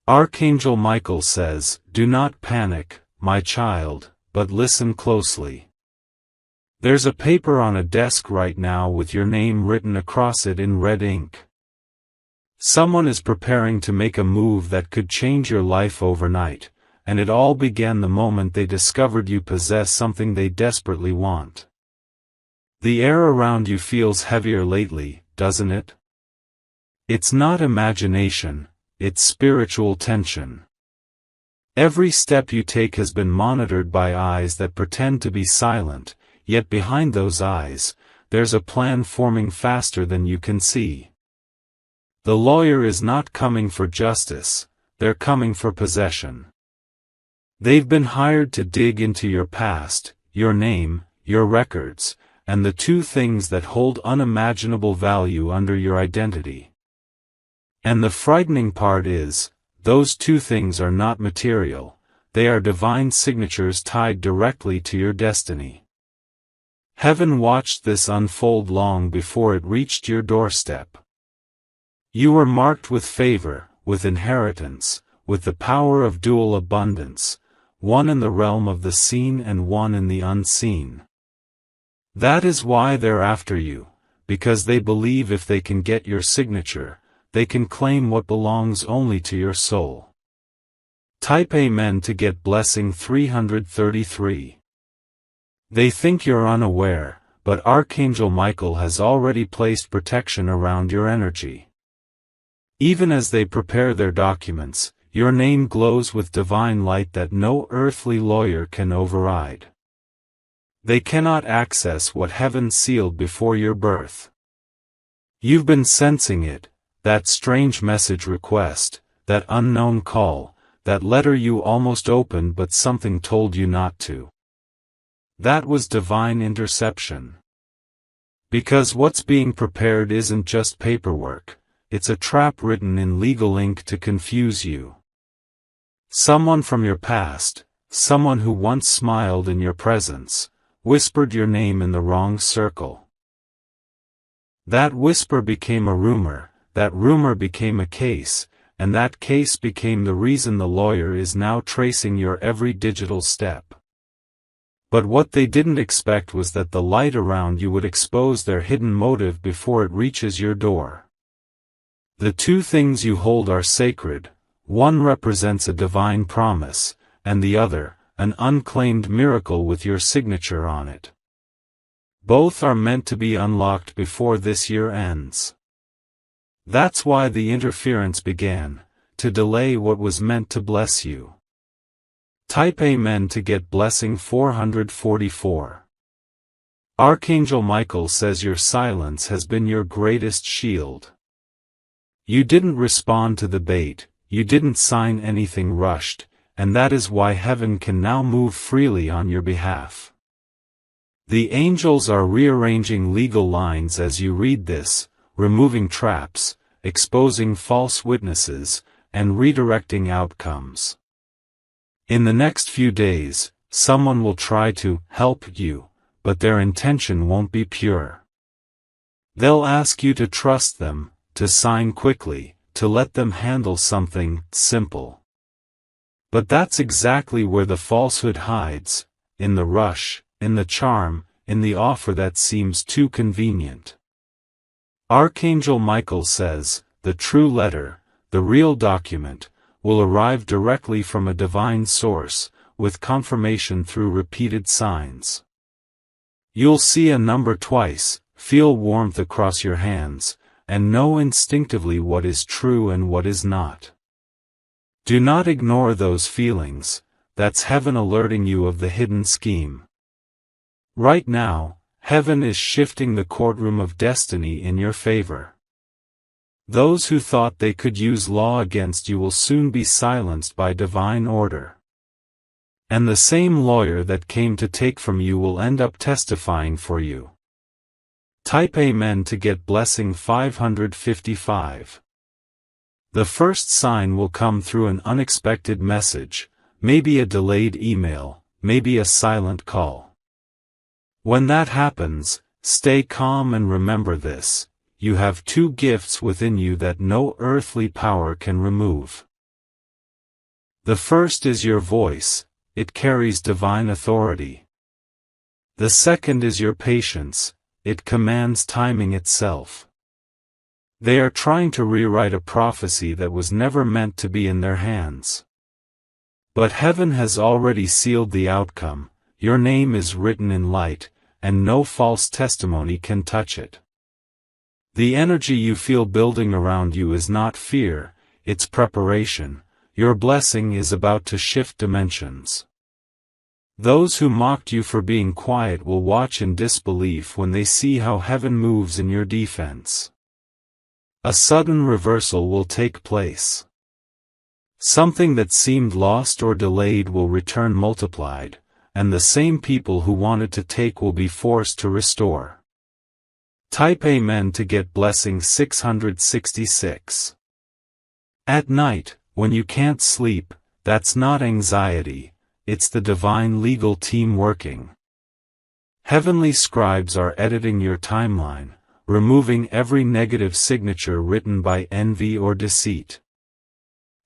Archangel Michael says, "Do not panic, my child, but listen closely. There's a paper on a desk right now with your name written across it in red ink. Someone is preparing to make a move that could change your life overnight, and it all began the moment they discovered you possess something they desperately want. The air around you feels heavier lately, doesn't it? It's not imagination, it's spiritual tension. Every step you take has been monitored by eyes that pretend to be silent, yet behind those eyes, there's a plan forming faster than you can see. The lawyer is not coming for justice, they're coming for possession. They've been hired to dig into your past, your name, your records, and the two things that hold unimaginable value under your identity. And the frightening part is, those two things are not material, they are divine signatures tied directly to your destiny. Heaven watched this unfold long before it reached your doorstep. You were marked with favor, with inheritance, with the power of dual abundance, one in the realm of the seen and one in the unseen. That is why they're after you, because they believe if they can get your signature, they can claim what belongs only to your soul. Type Amen to get blessing 333. They think you're unaware, but Archangel Michael has already placed protection around your energy. Even as they prepare their documents, your name glows with divine light that no earthly lawyer can override. They cannot access what heaven sealed before your birth. You've been sensing it, that strange message request, that unknown call, that letter you almost opened but something told you not to. That was divine interception. Because what's being prepared isn't just paperwork, it's a trap written in legal ink to confuse you. Someone from your past, someone who once smiled in your presence, whispered your name in the wrong circle. That whisper became a rumor, that rumor became a case, and that case became the reason the lawyer is now tracing your every digital step. But what they didn't expect was that the light around you would expose their hidden motive before it reaches your door. The two things you hold are sacred, one represents a divine promise, and the other, an unclaimed miracle with your signature on it. Both are meant to be unlocked before this year ends. That's why the interference began, to delay what was meant to bless you. Type Amen to get blessing 444. Archangel Michael says your silence has been your greatest shield. You didn't respond to the bait, you didn't sign anything rushed, and that is why heaven can now move freely on your behalf. The angels are rearranging legal lines as you read this, removing traps, exposing false witnesses, and redirecting outcomes. In the next few days, someone will try to help you, but their intention won't be pure. They'll ask you to trust them, to sign quickly, to let them handle something simple. But that's exactly where the falsehood hides, in the rush, in the charm, in the offer that seems too convenient. Archangel Michael says, the true letter, the real document, will arrive directly from a divine source, with confirmation through repeated signs. You'll see a number twice, feel warmth across your hands, and know instinctively what is true and what is not. Do not ignore those feelings, that's heaven alerting you of the hidden scheme. Right now, heaven is shifting the courtroom of destiny in your favor. Those who thought they could use law against you will soon be silenced by divine order. And the same lawyer that came to take from you will end up testifying for you. Type Amen to get blessing 555. The first sign will come through an unexpected message, maybe a delayed email, maybe a silent call. When that happens, stay calm and remember this: you have two gifts within you that no earthly power can remove. The first is your voice, it carries divine authority. The second is your patience, it commands timing itself. They are trying to rewrite a prophecy that was never meant to be in their hands. But heaven has already sealed the outcome, your name is written in light, and no false testimony can touch it. The energy you feel building around you is not fear, it's preparation. Your blessing is about to shift dimensions. Those who mocked you for being quiet will watch in disbelief when they see how heaven moves in your defense. A sudden reversal will take place. Something that seemed lost or delayed will return multiplied, and the same people who wanted to take will be forced to restore. Type Amen to get blessing 666. At night, when you can't sleep, that's not anxiety, it's the divine legal team working. Heavenly scribes are editing your timeline, removing every negative signature written by envy or deceit.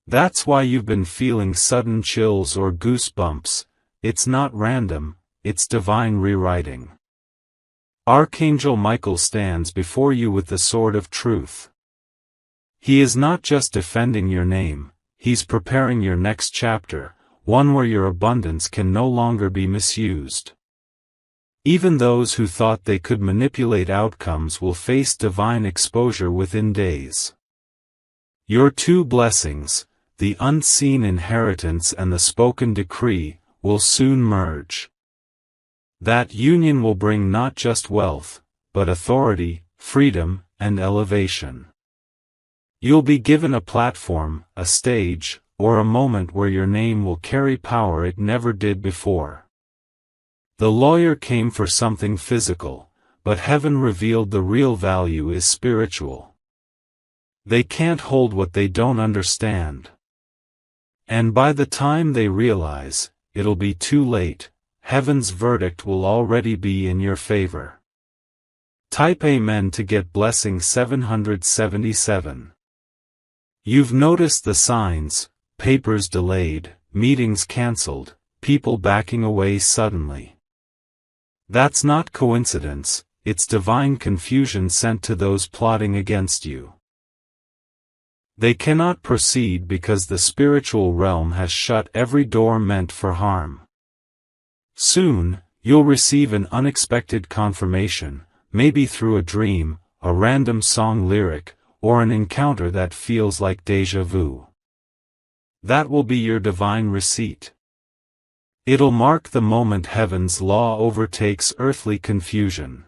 That's why you've been feeling sudden chills or goosebumps. It's not random, it's divine rewriting. Archangel Michael stands before you with the sword of truth. He is not just defending your name, he's preparing your next chapter, one where your abundance can no longer be misused. Even those who thought they could manipulate outcomes will face divine exposure within days. Your two blessings, the unseen inheritance and the spoken decree, will soon merge. That union will bring not just wealth, but authority, freedom, and elevation. You'll be given a platform, a stage, or a moment where your name will carry power it never did before. The lawyer came for something physical, but heaven revealed the real value is spiritual. They can't hold what they don't understand. And by the time they realize, it'll be too late, heaven's verdict will already be in your favor. Type Amen to get blessing 777. You've noticed the signs, papers delayed, meetings cancelled, people backing away suddenly. That's not coincidence, it's divine confusion sent to those plotting against you. They cannot proceed because the spiritual realm has shut every door meant for harm. Soon, you'll receive an unexpected confirmation, maybe through a dream, a random song lyric, or an encounter that feels like déjà vu. That will be your divine receipt. It'll mark the moment heaven's law overtakes earthly confusion.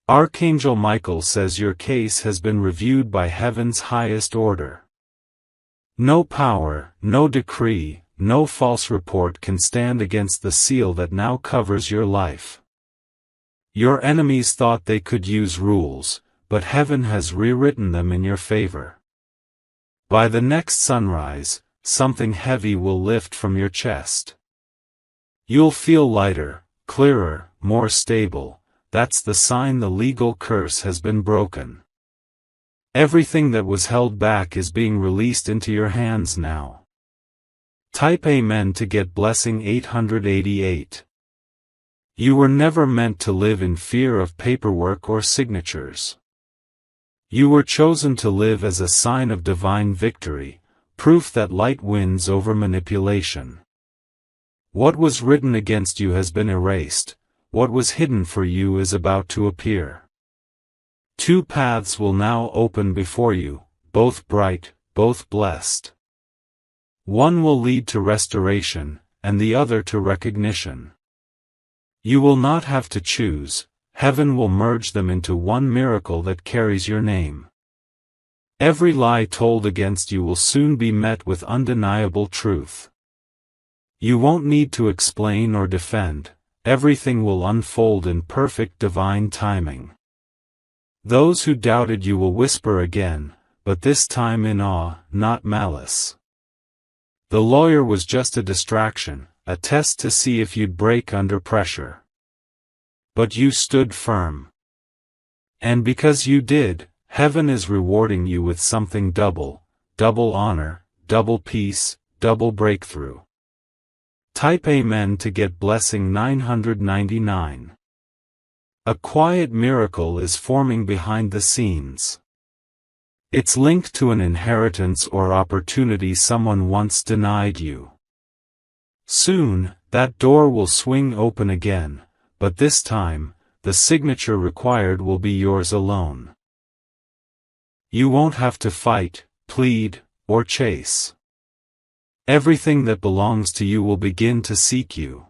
Archangel Michael says your case has been reviewed by heaven's highest order. No power, no decree, no false report can stand against the seal that now covers your life. Your enemies thought they could use rules, but heaven has rewritten them in your favor. By the next sunrise, something heavy will lift from your chest. You'll feel lighter, clearer, more stable. That's the sign the legal curse has been broken. Everything that was held back is being released into your hands now. Type Amen to get blessing 888. You were never meant to live in fear of paperwork or signatures. You were chosen to live as a sign of divine victory, proof that light wins over manipulation. What was written against you has been erased, what was hidden for you is about to appear. Two paths will now open before you, both bright, both blessed. One will lead to restoration, and the other to recognition. You will not have to choose, heaven will merge them into one miracle that carries your name. Every lie told against you will soon be met with undeniable truth. You won't need to explain or defend, everything will unfold in perfect divine timing. Those who doubted you will whisper again, but this time in awe, not malice. The lawyer was just a distraction, a test to see if you'd break under pressure. But you stood firm. And because you did, heaven is rewarding you with something double, double honor, double peace, double breakthrough. Type Amen to get blessing 999. A quiet miracle is forming behind the scenes. It's linked to an inheritance or opportunity someone once denied you. Soon, that door will swing open again, but this time, the signature required will be yours alone. You won't have to fight, plead, or chase. Everything that belongs to you will begin to seek you.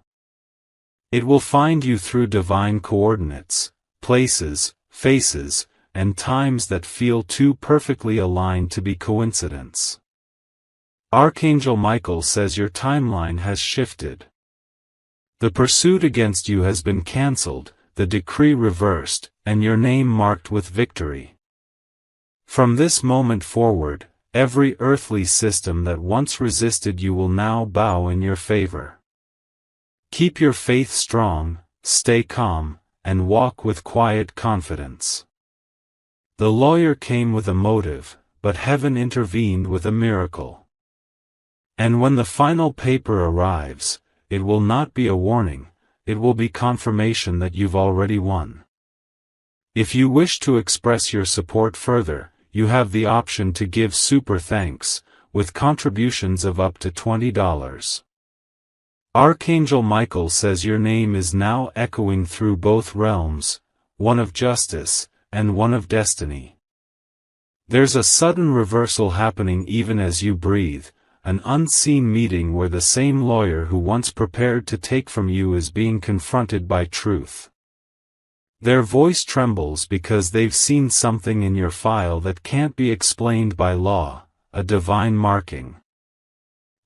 It will find you through divine coordinates, places, faces, and times that feel too perfectly aligned to be coincidence. Archangel Michael says your timeline has shifted. The pursuit against you has been cancelled, the decree reversed, and your name marked with victory. From this moment forward, every earthly system that once resisted you will now bow in your favor. Keep your faith strong, stay calm, and walk with quiet confidence. The lawyer came with a motive, but heaven intervened with a miracle. And when the final paper arrives, it will not be a warning, it will be confirmation that you've already won. If you wish to express your support further, you have the option to give super thanks, with contributions of up to $20. Archangel Michael says your name is now echoing through both realms, one of justice, and one of destiny. There's a sudden reversal happening even as you breathe, an unseen meeting where the same lawyer who once prepared to take from you is being confronted by truth. Their voice trembles because they've seen something in your file that can't be explained by law, a divine marking.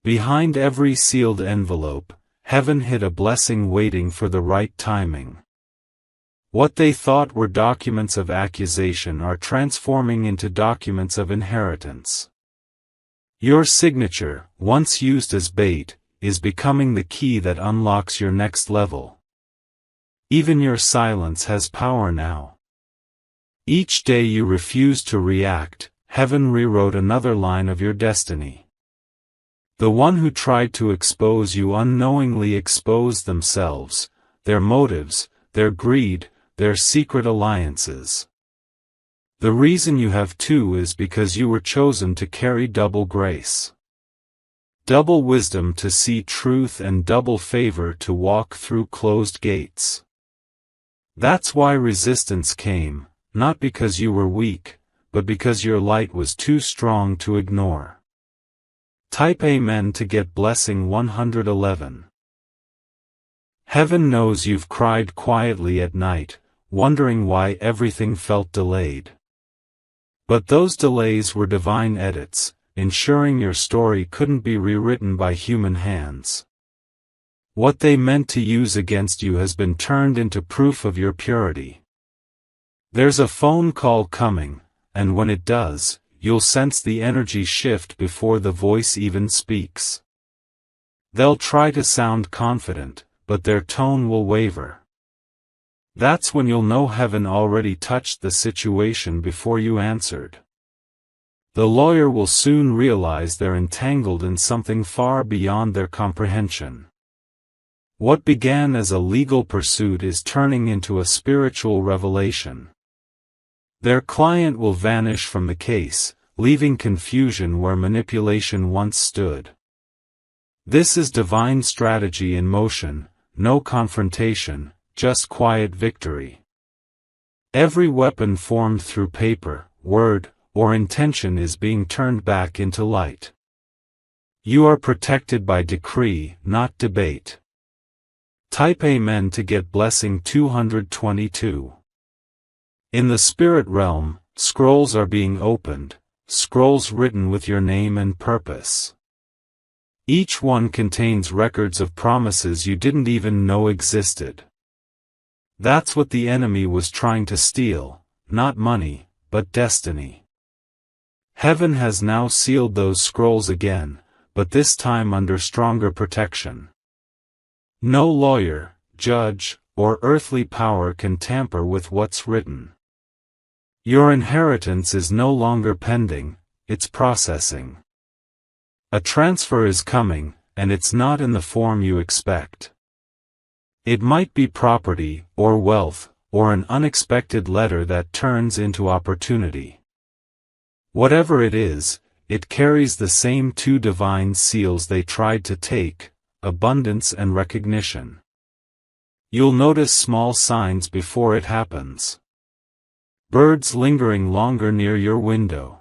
Behind every sealed envelope, heaven hid a blessing waiting for the right timing. What they thought were documents of accusation are transforming into documents of inheritance. Your signature, once used as bait, is becoming the key that unlocks your next level. Even your silence has power now. Each day you refuse to react, heaven rewrote another line of your destiny. The one who tried to expose you unknowingly exposed themselves, their motives, their greed, their secret alliances. The reason you have two is because you were chosen to carry double grace. Double wisdom to see truth and double favor to walk through closed gates. That's why resistance came, not because you were weak, but because your light was too strong to ignore. Type Amen to get blessing 111. Heaven knows you've cried quietly at night, wondering why everything felt delayed. But those delays were divine edits, ensuring your story couldn't be rewritten by human hands. What they meant to use against you has been turned into proof of your purity. There's a phone call coming, and when it does, you'll sense the energy shift before the voice even speaks. They'll try to sound confident, but their tone will waver. That's when you'll know heaven already touched the situation before you answered. The lawyer will soon realize they're entangled in something far beyond their comprehension. What began as a legal pursuit is turning into a spiritual revelation. Their client will vanish from the case, leaving confusion where manipulation once stood. This is divine strategy in motion, no confrontation, just quiet victory. Every weapon formed through paper, word, or intention is being turned back into light. You are protected by decree, not debate. Type Amen to get blessing 222. In the spirit realm, scrolls are being opened, scrolls written with your name and purpose. Each one contains records of promises you didn't even know existed. That's what the enemy was trying to steal, not money, but destiny. Heaven has now sealed those scrolls again, but this time under stronger protection. No lawyer, judge, or earthly power can tamper with what's written. Your inheritance is no longer pending, it's processing. A transfer is coming, and it's not in the form you expect. It might be property, or wealth, or an unexpected letter that turns into opportunity. Whatever it is, it carries the same two divine seals they tried to take: abundance and recognition. You'll notice small signs before it happens. Birds lingering longer near your window.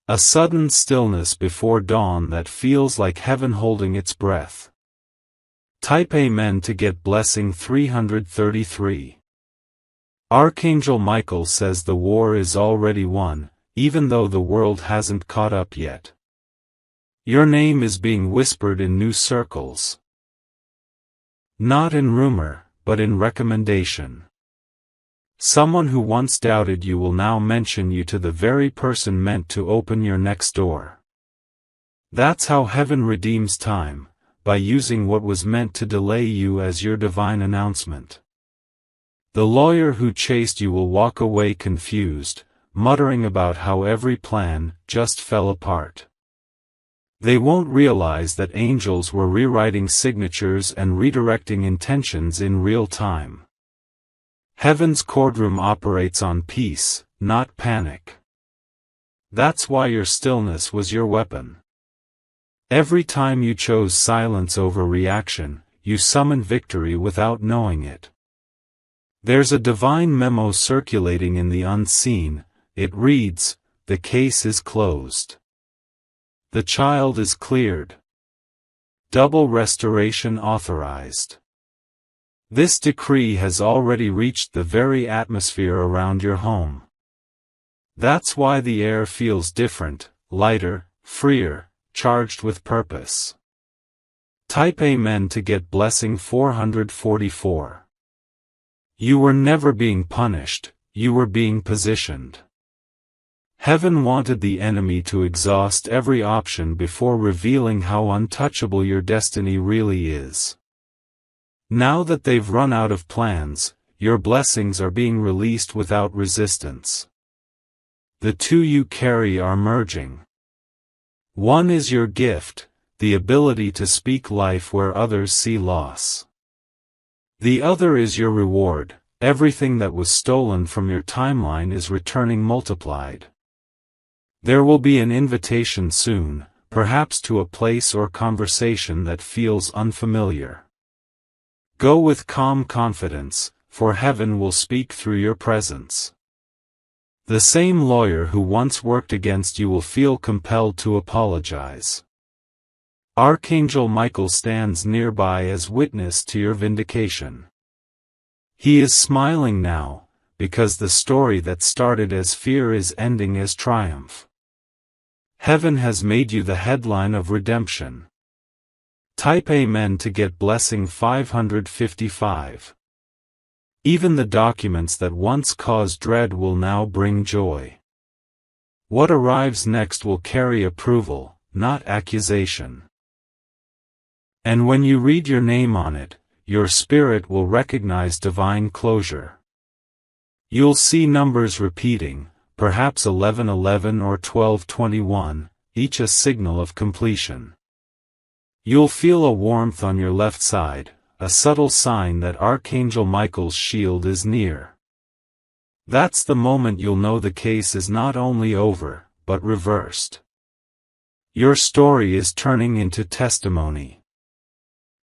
A sudden stillness before dawn that feels like heaven holding its breath. Type Amen to get blessing 333. Archangel Michael says the war is already won, even though the world hasn't caught up yet. Your name is being whispered in new circles. Not in rumor, but in recommendation. Someone who once doubted you will now mention you to the very person meant to open your next door. That's how heaven redeems time, by using what was meant to delay you as your divine announcement. The lawyer who chased you will walk away confused, muttering about how every plan just fell apart. They won't realize that angels were rewriting signatures and redirecting intentions in real time. Heaven's courtroom operates on peace, not panic. That's why your stillness was your weapon. Every time you chose silence over reaction, you summoned victory without knowing it. There's a divine memo circulating in the unseen. It reads, "The case is closed. The child is cleared. Double restoration authorized." This decree has already reached the very atmosphere around your home. That's why the air feels different, lighter, freer, charged with purpose. Type Amen to get blessing 444. You were never being punished, you were being positioned. Heaven wanted the enemy to exhaust every option before revealing how untouchable your destiny really is. Now that they've run out of plans, your blessings are being released without resistance. The two you carry are merging. One is your gift, the ability to speak life where others see loss. The other is your reward, everything that was stolen from your timeline is returning multiplied. There will be an invitation soon, perhaps to a place or conversation that feels unfamiliar. Go with calm confidence, for heaven will speak through your presence. The same lawyer who once worked against you will feel compelled to apologize. Archangel Michael stands nearby as witness to your vindication. He is smiling now, because the story that started as fear is ending as triumph. Heaven has made you the headline of redemption. Type Amen to get blessing 555. Even the documents that once caused dread will now bring joy. What arrives next will carry approval, not accusation. And when you read your name on it, your spirit will recognize divine closure. You'll see numbers repeating, perhaps 1111 or 1221, each a signal of completion. You'll feel a warmth on your left side, a subtle sign that Archangel Michael's shield is near. That's the moment you'll know the case is not only over, but reversed. Your story is turning into testimony.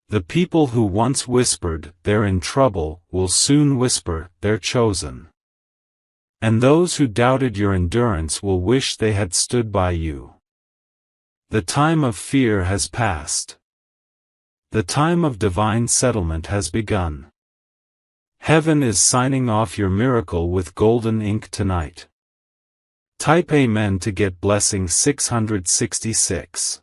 The people who once whispered, "They're in trouble," will soon whisper, "They're chosen." And those who doubted your endurance will wish they had stood by you. The time of fear has passed. The time of divine settlement has begun. Heaven is signing off your miracle with golden ink tonight. Type Amen to get blessing 666.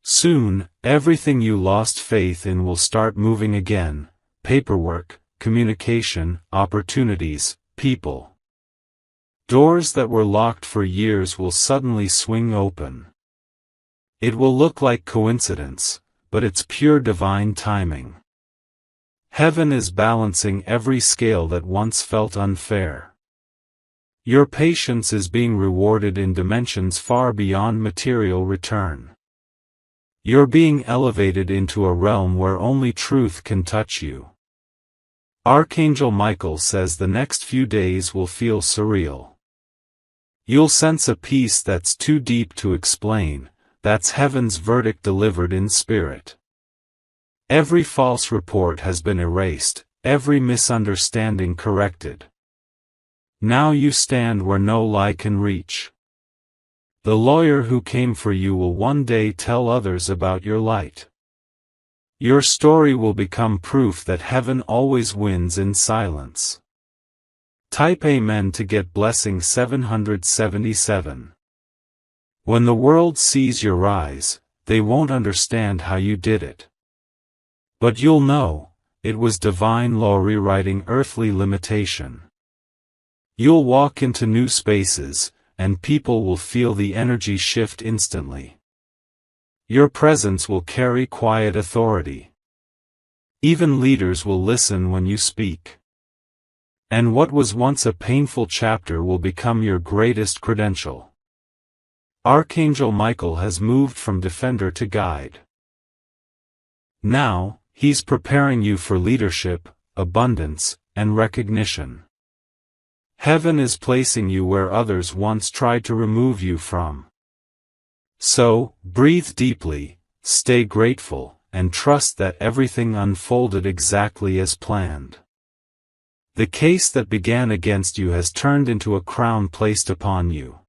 Soon, everything you lost faith in will start moving again: paperwork, communication, opportunities, people. Doors that were locked for years will suddenly swing open. It will look like coincidence, but it's pure divine timing. Heaven is balancing every scale that once felt unfair. Your patience is being rewarded in dimensions far beyond material return. You're being elevated into a realm where only truth can touch you. Archangel Michael says the next few days will feel surreal. You'll sense a peace that's too deep to explain. That's heaven's verdict delivered in spirit. Every false report has been erased, every misunderstanding corrected. Now you stand where no lie can reach. The lawyer who came for you will one day tell others about your light. Your story will become proof that heaven always wins in silence. Type Amen to get blessing 777. When the world sees your rise, they won't understand how you did it. But you'll know, it was divine law rewriting earthly limitation. You'll walk into new spaces, and people will feel the energy shift instantly. Your presence will carry quiet authority. Even leaders will listen when you speak. And what was once a painful chapter will become your greatest credential. Archangel Michael has moved from defender to guide. Now, he's preparing you for leadership, abundance, and recognition. Heaven is placing you where others once tried to remove you from. So, breathe deeply, stay grateful, and trust that everything unfolded exactly as planned. The case that began against you has turned into a crown placed upon you.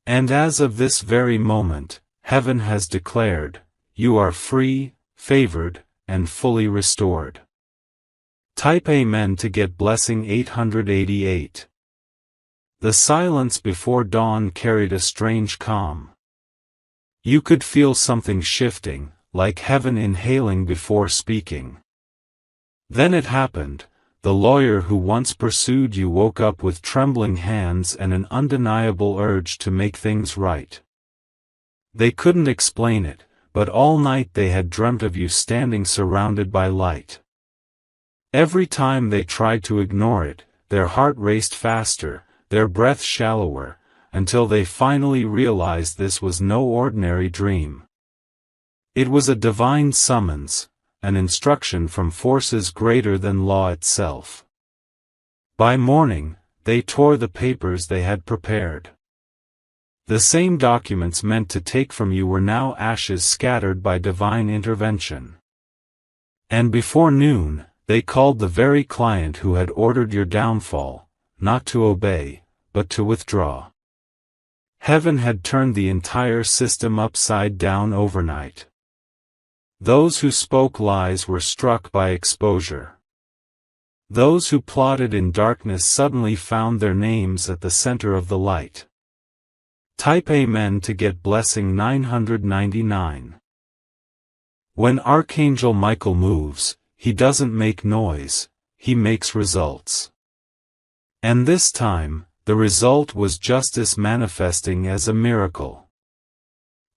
And as of this very moment, heaven has declared, you are free, favored, and fully restored. Type Amen to get blessing 888. The silence before dawn carried a strange calm. You could feel something shifting, like heaven inhaling before speaking. Then it happened. The lawyer who once pursued you woke up with trembling hands and an undeniable urge to make things right. They couldn't explain it, but all night they had dreamt of you standing surrounded by light. Every time they tried to ignore it, their heart raced faster, their breath shallower, until they finally realized this was no ordinary dream. It was a divine summons, an instruction from forces greater than law itself. By morning, they tore the papers they had prepared. The same documents meant to take from you were now ashes scattered by divine intervention. And before noon, they called the very client who had ordered your downfall, not to obey, but to withdraw. Heaven had turned the entire system upside down overnight. Those who spoke lies were struck by exposure. Those who plotted in darkness suddenly found their names at the center of the light. Type Amen to get blessing 999. When Archangel Michael moves, he doesn't make noise, he makes results. And this time, the result was justice manifesting as a miracle.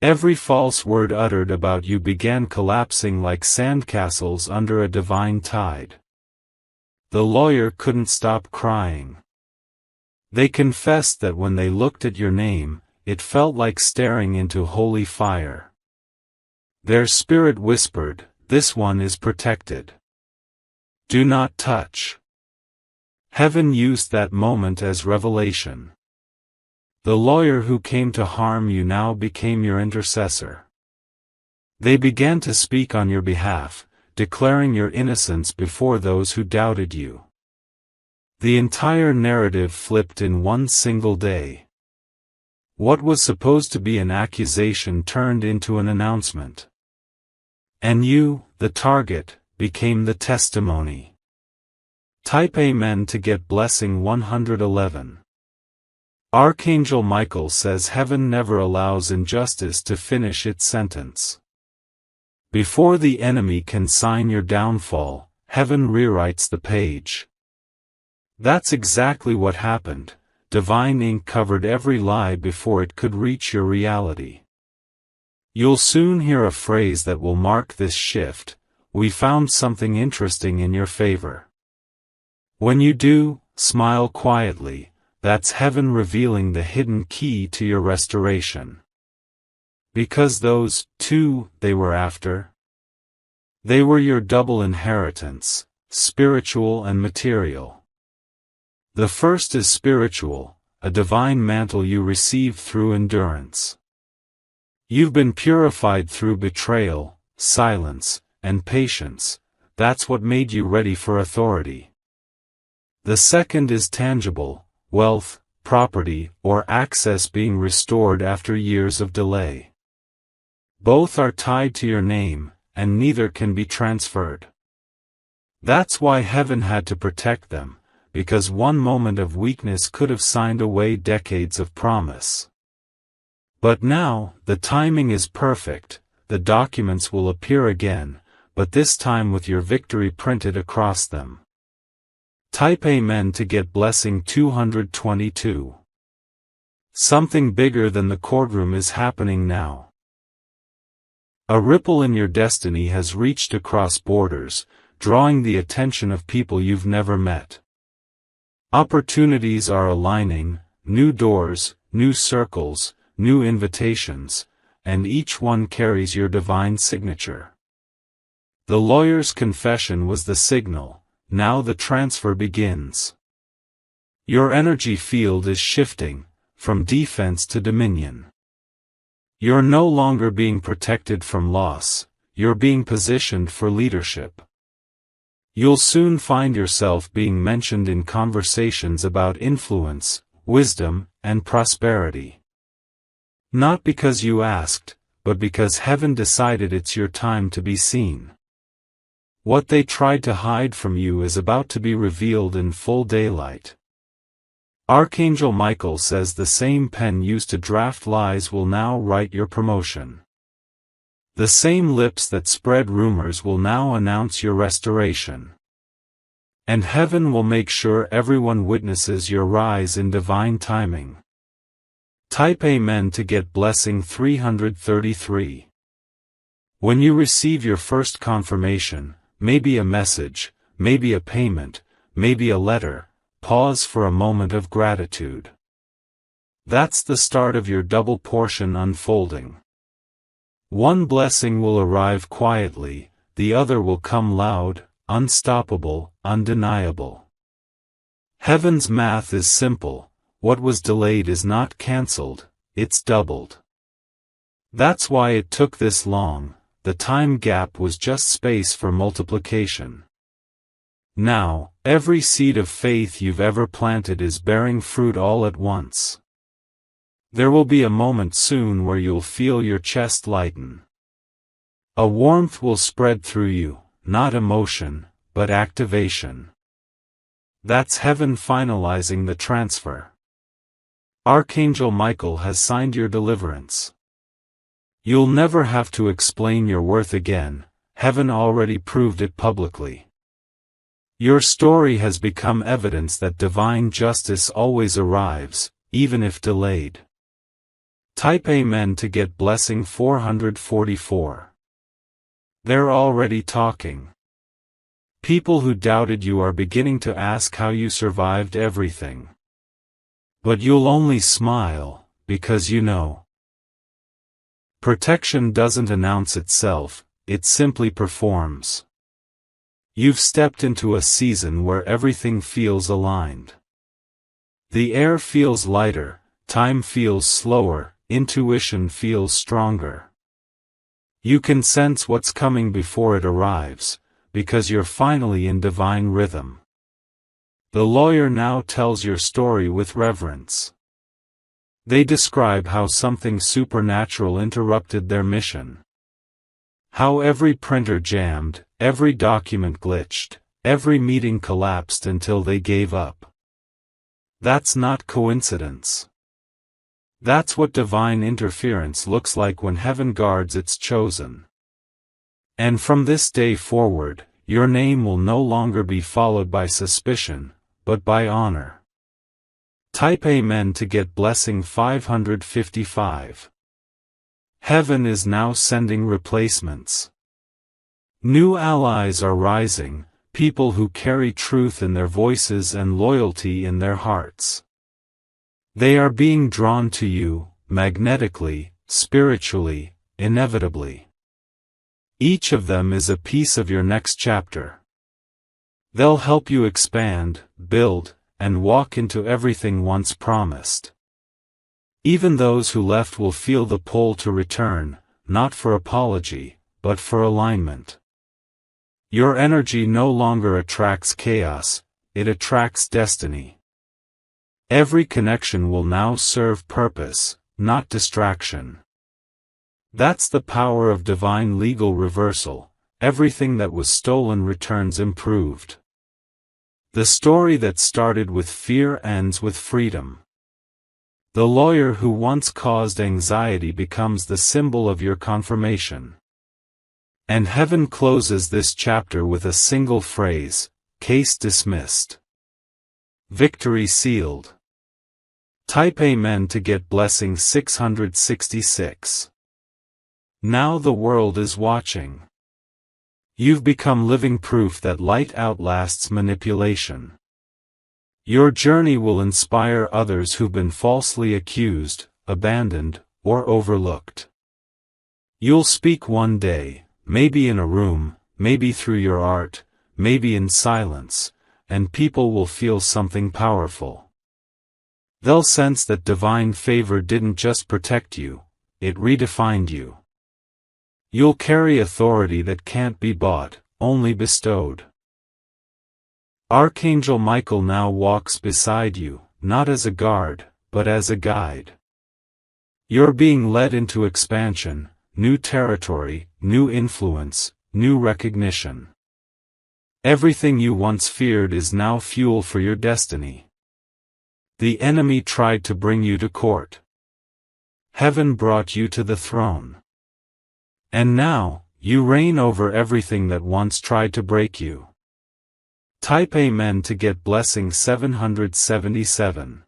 Every false word uttered about you began collapsing like sandcastles under a divine tide. The lawyer couldn't stop crying. They confessed that when they looked at your name, it felt like staring into holy fire. Their spirit whispered, "This one is protected. Do not touch." Heaven used that moment as revelation. The lawyer who came to harm you now became your intercessor. They began to speak on your behalf, declaring your innocence before those who doubted you. The entire narrative flipped in one single day. What was supposed to be an accusation turned into an announcement. And you, the target, became the testimony. Type Amen to get blessing 111. Archangel Michael says heaven never allows injustice to finish its sentence. Before the enemy can sign your downfall, heaven rewrites the page. That's exactly what happened. Divine ink covered every lie before it could reach your reality. You'll soon hear a phrase that will mark this shift: "We found something interesting in your favor." When you do, smile quietly. that's heaven revealing the hidden key to your restoration. Because those, too, they were after. They were your double inheritance, spiritual and material. The first is spiritual, a divine mantle you receive through endurance. You've been purified through betrayal, silence, and patience. That's what made you ready for authority. The second is tangible, wealth, property, or access being restored after years of delay. Both are tied to your name, and neither can be transferred. That's why heaven had to protect them, because one moment of weakness could have signed away decades of promise. But now, the timing is perfect, the documents will appear again, but this time with your victory printed across them. Type Amen to get blessing 222. Something bigger than the courtroom is happening now. A ripple in your destiny has reached across borders, drawing the attention of people you've never met. Opportunities are aligning, new doors, new circles, new invitations, and each one carries your divine signature. The lawyer's confession was the signal, now the transfer begins. Your energy field is shifting, from defense to dominion. You're no longer being protected from loss, you're being positioned for leadership. You'll soon find yourself being mentioned in conversations about influence, wisdom, and prosperity. Not because you asked, but because heaven decided it's your time to be seen. What they tried to hide from you is about to be revealed in full daylight. Archangel Michael says the same pen used to draft lies will now write your promotion. The same lips that spread rumors will now announce your restoration. And heaven will make sure everyone witnesses your rise in divine timing. Type Amen to get blessing 333. When you receive your first confirmation, maybe a message, maybe a payment, maybe a letter, pause for a moment of gratitude. That's the start of your double portion unfolding. One blessing will arrive quietly, the other will come loud, unstoppable, undeniable. Heaven's math is simple, what was delayed is not cancelled, it's doubled. That's why it took this long, the time gap was just space for multiplication. Now, every seed of faith you've ever planted is bearing fruit all at once. There will be a moment soon where you'll feel your chest lighten. A warmth will spread through you, not emotion, but activation. That's heaven finalizing the transfer. Archangel Michael has signed your deliverance. You'll never have to explain your worth again, heaven already proved it publicly. Your story has become evidence that divine justice always arrives, even if delayed. Type Amen to get blessing 444. They're already talking. People who doubted you are beginning to ask how you survived everything. But you'll only smile, because you know. Protection doesn't announce itself, it simply performs. You've stepped into a season where everything feels aligned. The air feels lighter, time feels slower, intuition feels stronger. You can sense what's coming before it arrives, because you're finally in divine rhythm. The lawyer now tells your story with reverence. They describe how something supernatural interrupted their mission. How every printer jammed, every document glitched, every meeting collapsed until they gave up. That's not coincidence. That's what divine interference looks like when heaven guards its chosen. And from this day forward, your name will no longer be followed by suspicion, but by honor. Type Amen to get blessing 555. Heaven is now sending replacements. New allies are rising, people who carry truth in their voices and loyalty in their hearts. They are being drawn to you, magnetically, spiritually, inevitably. Each of them is a piece of your next chapter. They'll help you expand, build, and walk into everything once promised. Even those who left will feel the pull to return, not for apology, but for alignment. Your energy no longer attracts chaos, it attracts destiny. Every connection will now serve purpose, not distraction. That's the power of divine legal reversal. Everything that was stolen returns improved. The story that started with fear ends with freedom. The lawyer who once caused anxiety becomes the symbol of your confirmation. And heaven closes this chapter with a single phrase: case dismissed. Victory sealed. Type Amen to get blessing 666. Now the world is watching. You've become living proof that light outlasts manipulation. Your journey will inspire others who've been falsely accused, abandoned, or overlooked. You'll speak one day, maybe in a room, maybe through your art, maybe in silence, and people will feel something powerful. They'll sense that divine favor didn't just protect you, it redefined you. You'll carry authority that can't be bought, only bestowed. Archangel Michael now walks beside you, not as a guard, but as a guide. You're being led into expansion, new territory, new influence, new recognition. Everything you once feared is now fuel for your destiny. The enemy tried to bring you to court. Heaven brought you to the throne. And now, you reign over everything that once tried to break you. Type Amen to get blessing 777.